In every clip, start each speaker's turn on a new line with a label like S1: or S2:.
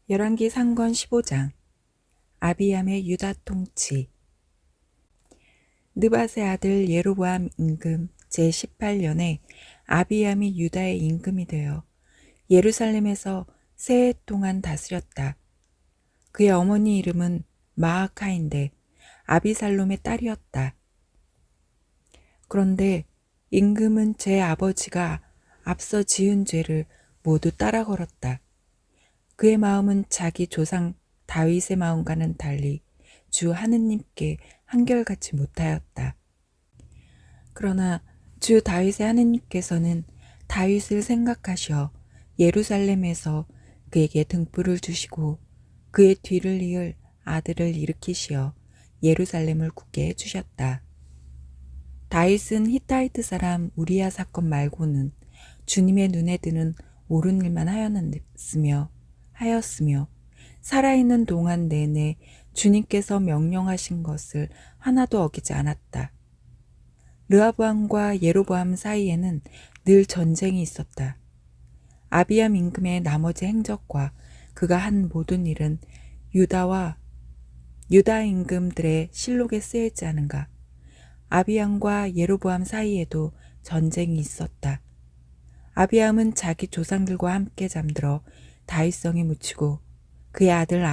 S1: 열왕기 상권 15장 아비암의 유다 통치. 느밧의 아들 예로보암 임금 제18년에 아비암이 유다의 임금이 되어 예루살렘에서 세 해 동안 다스렸다. 그의 어머니 이름은 마아카인데 아비살롬의 딸이었다. 그런데 임금은 제 아버지가 앞서 지은 죄를 모두 따라 걸었다. 그의 마음은 자기 조상 다윗의 마음과는 달리 주 하느님께 한결같이 못하였다. 그러나 주 다윗의 하느님께서는 다윗을 생각하셔 예루살렘에서 그에게 등불을 주시고 그의 뒤를 이을 아들을 일으키시어 예루살렘을 굳게 해주셨다. 다윗은 히타이트 사람 우리야 사건 말고는 주님의 눈에 드는 옳은 일만 하였으며 살아있는 동안 내내 주님께서 명령하신 것을 하나도 어기지 않았다. 르호보암과 예로보암 사이에는 늘 전쟁이 있었다. 아비암 임금의 나머지 행적과 그가 한 모든 일은 유다 임금들의 실록에 쓰여있지 않은가. 아비암과 예로보암 사이에도 전쟁이 있었다. 아비암은 자기 조상들과 함께 잠들어 다윗성에 묻히고 그의 아들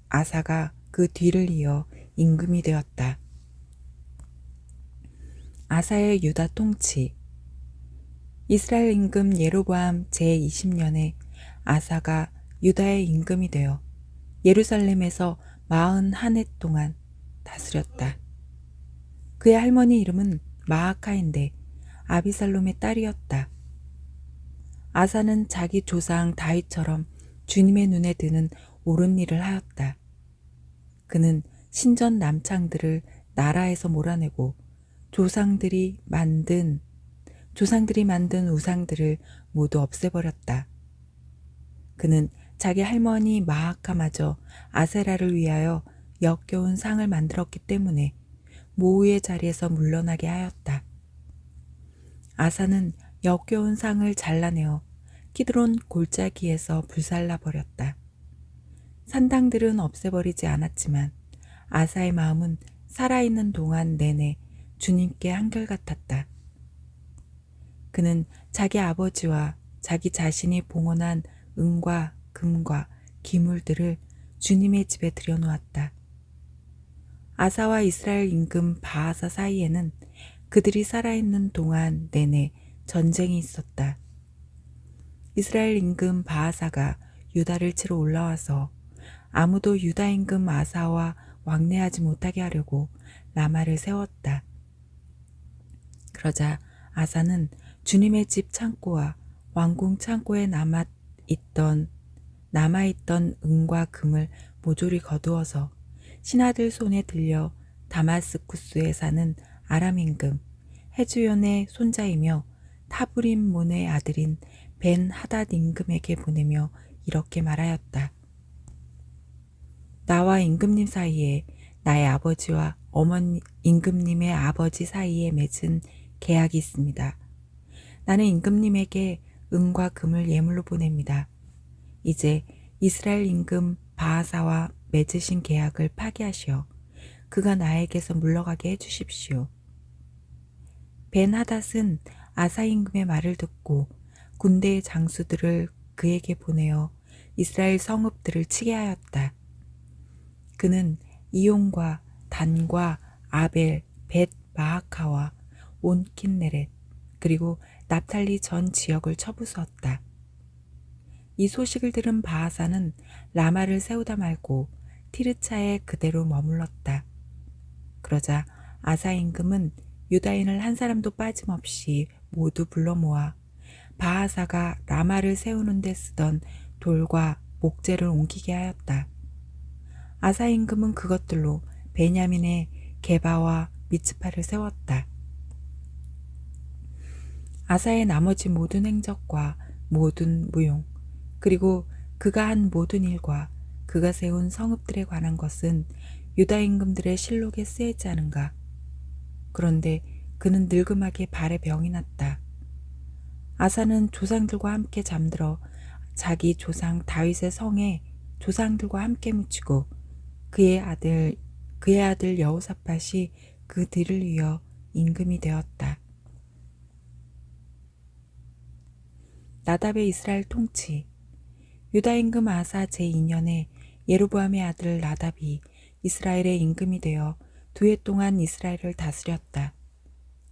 S1: 아사가 그 뒤를 이어 임금이 되었다. 아사의 유다 통치. 이스라엘 임금 예로보암 제20년에 아사가 유다의 임금이 되어 예루살렘에서 41해 동안 다스렸다. 그의 할머니 이름은 마아카인데 아비살롬의 딸이었다. 아사는 자기 조상 다윗처럼 주님의 눈에 드는 옳은 일을 하였다. 그는 신전 남창들을 나라에서 몰아내고 조상들이 만든 우상들을 모두 없애버렸다. 그는 자기 할머니 마아카마저 아세라를 위하여 역겨운 상을 만들었기 때문에 모우의 자리에서 물러나게 하였다. 아사는 역겨운 상을 잘라내어 키드론 골짜기에서 불살라 버렸다. 산당들은 없애버리지 않았지만 아사의 마음은 살아있는 동안 내내 주님께 한결같았다. 그는 자기 아버지와 자기 자신이 봉헌한 은과 금과 기물들을 주님의 집에 들여놓았다. 아사와 이스라엘 임금 바하사 사이에는 그들이 살아있는 동안 내내 전쟁이 있었다. 이스라엘 임금 바하사가 유다를 치러 올라와서 아무도 유다 임금 아사와 왕래하지 못하게 하려고 라마를 세웠다. 그러자 아사는 주님의 집 창고와 왕궁 창고에 남아있던 은과 금을 모조리 거두어서 신하들 손에 들려 다마스쿠스에 사는 아람 임금 헤즈연의 손자이며 타브림몬의 아들인 벤 하닷 임금에게 보내며 이렇게 말하였다. 나와 임금님 사이에 나의 아버지와 어머니 임금님의 아버지 사이에 맺은 계약이 있습니다. 나는 임금님에게 은과 금을 예물로 보냅니다. 이제 이스라엘 임금 바하사와 맺으신 계약을 파기하시어 그가 나에게서 물러가게 해주십시오. 벤 하닷은 아사 임금의 말을 듣고 군대의 장수들을 그에게 보내어 이스라엘 성읍들을 치게 하였다. 그는 이용과 단과 아벨, 벳 마아카와 온 킨네렛 그리고 납탈리 전 지역을 쳐부수었다. 이 소식을 들은 바하사는 라마를 세우다 말고 티르차에 그대로 머물렀다. 그러자 아사 임금은 유다인을 한 사람도 빠짐없이 모두 불러 모아 바하사가 라마를 세우는 데 쓰던 돌과 목재를 옮기게 하였다. 아사 임금은 그것들로 베냐민의 게바와 미츠파를 세웠다. 아사의 나머지 모든 행적과 모든 무용 그리고 그가 한 모든 일과 그가 세운 성읍들에 관한 것은 유다 임금들의 실록에 쓰여있지 않은가. 그런데 그는 늙음하게 발에 병이 났다. 아사는 조상들과 함께 잠들어 자기 조상 다윗의 성에 조상들과 함께 묻히고 그의 아들 여호사밧이 그 뒤를 이어 임금이 되었다. 나답의 이스라엘 통치. 유다 임금 아사 제2년에 예로보암의 아들 나답이 이스라엘의 임금이 되어 2해 동안 이스라엘을 다스렸다.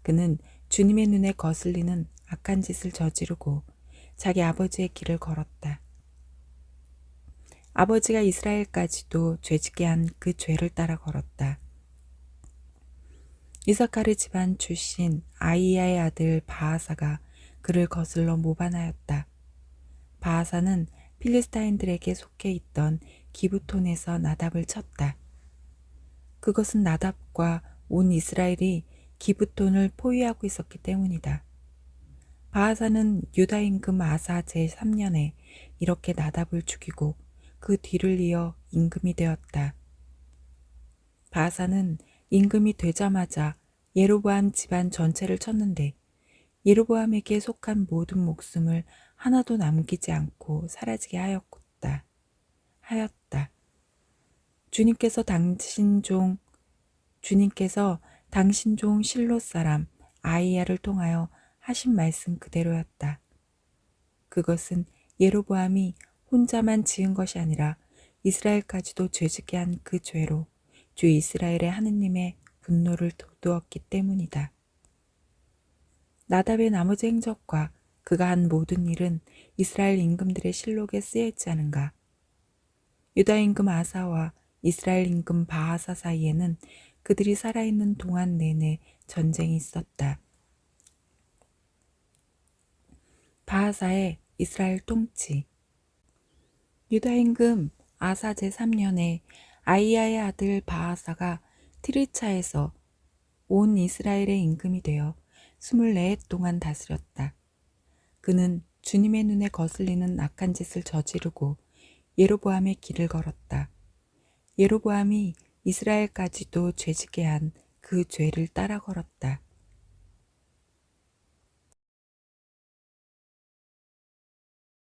S1: 그는 주님의 눈에 거슬리는 악한 짓을 저지르고 자기 아버지의 길을 걸었다. 아버지가 이스라엘까지도 죄짓게 한 그 죄를 따라 걸었다. 이사카르 집안 출신 아이야의 아들 바아사가 그를 거슬러 모반하였다. 바아사는 필리스타인들에게 속해 있던 기브톤에서 나답을 쳤다. 그것은 나답과 온 이스라엘이 기브톤을 포위하고 있었기 때문이다. 바아사는 유다 임금 아사 제3년에 이렇게 나답을 죽이고 그 뒤를 이어 임금이 되었다. 바아사는 임금이 되자마자 예로보암 집안 전체를 쳤는데 예로보암에게 속한 모든 목숨을 하나도 남기지 않고 사라지게 하였다. 주님께서 당신 종 실로 사람 아이야를 통하여 하신 말씀 그대로였다. 그것은 예로보암이 혼자만 지은 것이 아니라 이스라엘까지도 죄짓게 한 그 죄로 주 이스라엘의 하느님의 분노를 돋우었기 때문이다. 나답의 나머지 행적과 그가 한 모든 일은 이스라엘 임금들의 실록에 쓰여있지 않은가? 유다 임금 아사와 이스라엘 임금 바하사 사이에는 그들이 살아있는 동안 내내 전쟁이 있었다. 바하사의 이스라엘 통치. 유다 임금 아사 제3년에 아이야의 아들 바하사가 티르차에서 온 이스라엘의 임금이 되어 24해 동안 다스렸다. 그는 주님의 눈에 거슬리는 악한 짓을 저지르고 예로보암의 길을 걸었다. 예로보암이 이스라엘까지도 죄짓게 한 그 죄를 따라 걸었다.